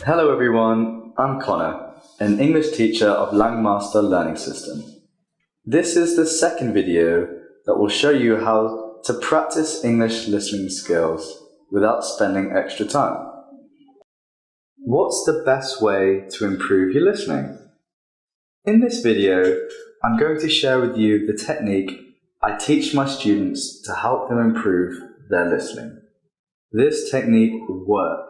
Hello everyone, I'm Connor, an English teacher of Langmaster Learning System. This is the second video that will show you how to practice English listening skills without spending extra time. What's the best way to improve your listening? In this video, I'm going to share with you the technique I teach my students to help them improve their listening. This technique works.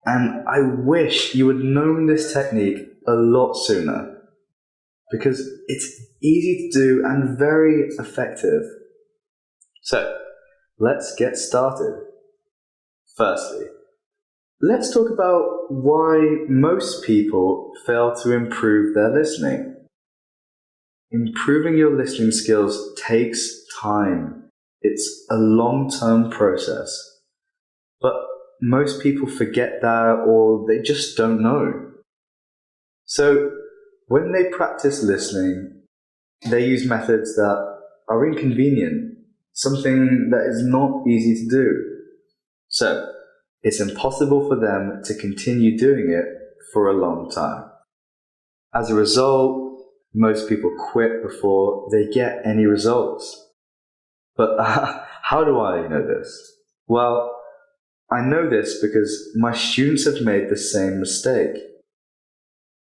And I wish you had known this technique a lot sooner, because it's easy to do and very effective. So, let's get started. Firstly, let's talk about why most people fail to improve their listening. Improving your listening skills takes time. It's a long-term process. But most people forget that, or they just don't know. So when they practice listening, they use methods that are inconvenient, something that is not easy to do. So it's impossible for them to continue doing it for a long time. As a result, most people quit before they get any results. But how do I know this? Well, I know this because my students have made the same mistake.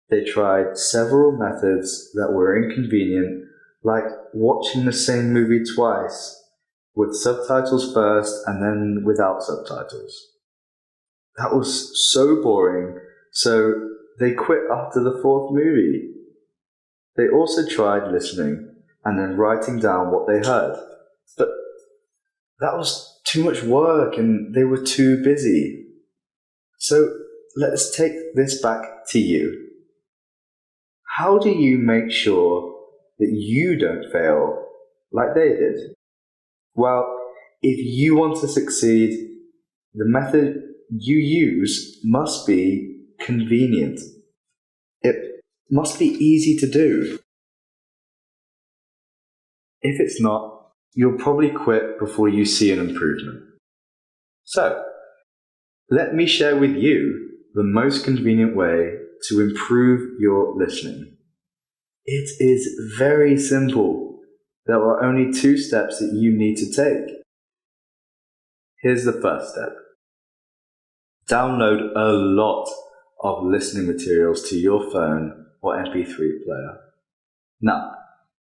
They tried several methods that were inconvenient, like watching the same movie twice, with subtitles first and then without subtitles. That was so boring, so they quit after the fourth movie. They also tried listening and then writing down what they heard, but that was too much work and they were too busy. So let's take this back to you. How do you make sure that you don't fail like they did? Well, if you want to succeed, the method you use must be convenient. It must be easy to do. If it's not, you'll probably quit before you see an improvement. So, let me share with you the most convenient way to improve your listening. It is very simple. There are only 2 steps that you need to take. Here's the first step. Download a lot of listening materials to your phone or MP3 player. Now,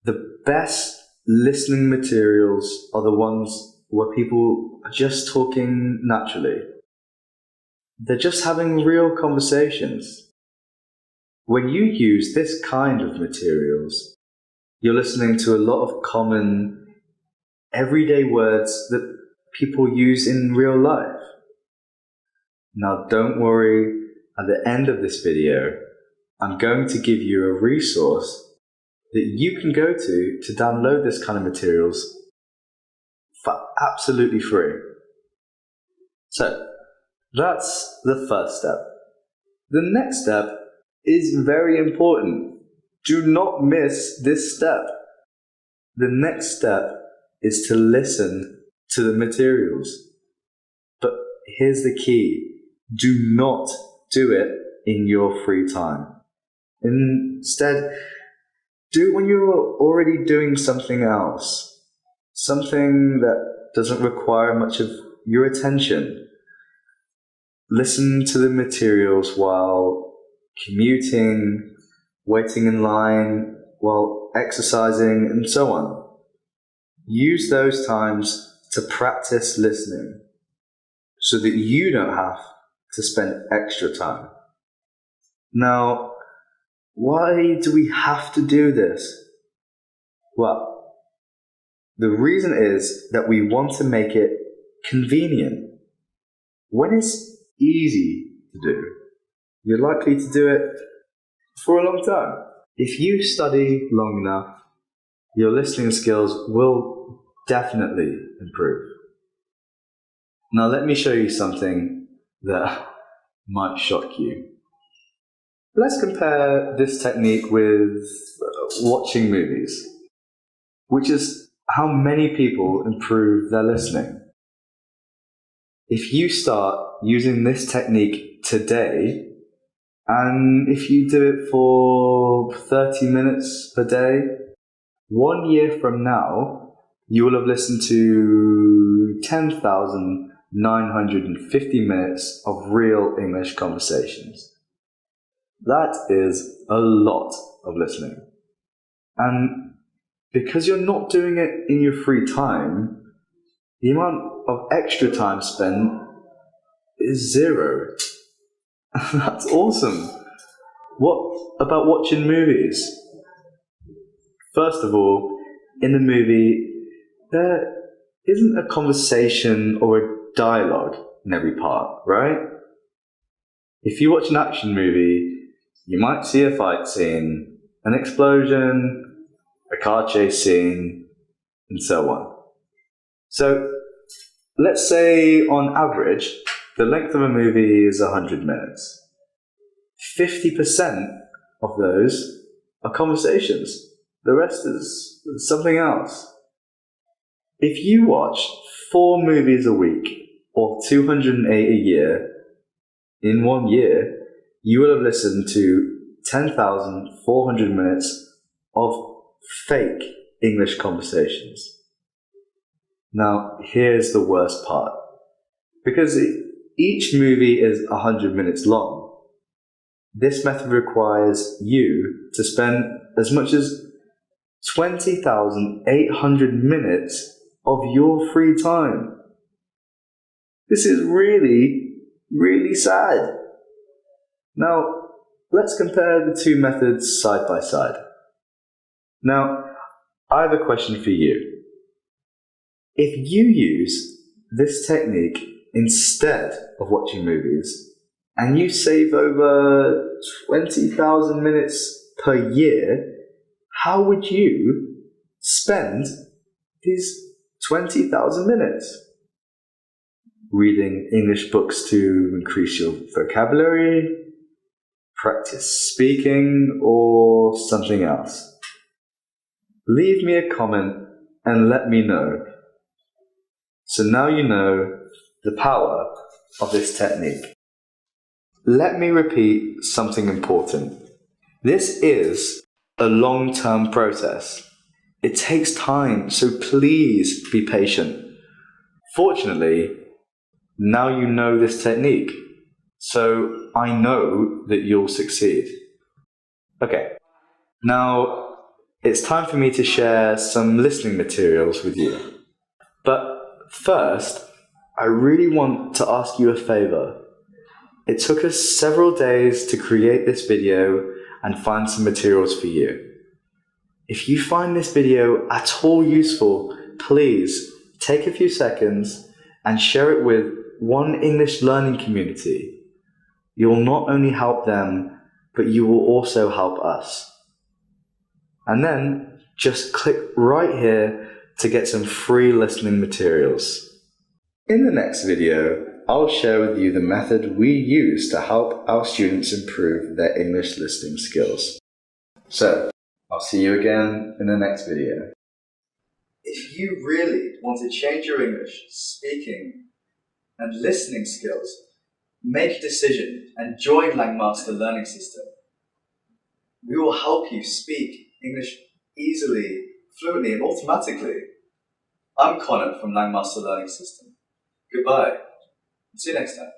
the best listening materials are the ones where people are just talking naturally. They're just having real conversations. When you use this kind of materials, you're listening to a lot of common, everyday words that people use in real life. Now don't worry, at the end of this video, I'm going to give you a resource that you can go to download this kind of materials for absolutely free. So, that's the first step. The next step is very important. Do not miss this step. The next step is to listen to the materials. But here's the key. Do not do it in your free time. Instead, do it when you're already doing something else, something that doesn't require much of your attention. Listen to the materials while commuting, waiting in line, while exercising, and so on. Use those times to practice listening so that you don't have to spend extra time. Now, why do we have to do this? Well, the reason is that we want to make it convenient. When it's easy to do, you're likely to do it for a long time. If you study long enough, your listening skills will definitely improve. Now let me show you something that might shock you. Let's compare this technique with watching movies, which is how many people improve their listening. If you start using this technique today, And if you do it for 30 minutes a day, 1 year from now, you will have listened to 10,950 minutes of real English conversations. That is a lot of listening. And because you're not doing it in your free time, the amount of extra time spent is zero. That's awesome. What about watching movies? First of all, in the movie, there isn't a conversation or a dialogue in every part, right? If you watch an action movie, you might see a fight scene, an explosion, a car chase scene, and so on. So, let's say on average, the length of a movie is 100 minutes. 50% of those are conversations. The rest is something else. If you watch 4 movies a week, or 208 a year, in 1 year, you will have listened to 10,400 minutes of fake English conversations. Now, here's the worst part. Because each movie is 100 minutes long, this method requires you to spend as much as 20,800 minutes of your free time. This is really, really sad. Now, let's compare the two methods side by side. Now, I have a question for you. If you use this technique instead of watching movies, and you save over 20,000 minutes per year, how would you spend these 20,000 minutes? Reading English books to increase your vocabulary, practice speaking, or something else? Leave me a comment and let me know. So now you know the power of this technique. Let me repeat something important. This is a long-term process. It takes time, so please be patient. Fortunately, now you know this technique, so I know that you'll succeed. Okay, now it's time for me to share some listening materials with you. But first, I really want to ask you a favor. It took us several days to create this video and find some materials for you. If you find this video at all useful, please take a few seconds and share it with one English learning community. You will not only help them, but you will also help us. And then just click right here to get some free listening materials. In the next video, I'll share with you the method we use to help our students improve their English listening skills. So, I'll see you again in the next video. If you really want to change your English speaking and listening skills, make a decision and join Langmaster Learning System. We will help you speak English easily, fluently, and automatically. I'm Connor from Langmaster Learning System. Goodbye. See you next time.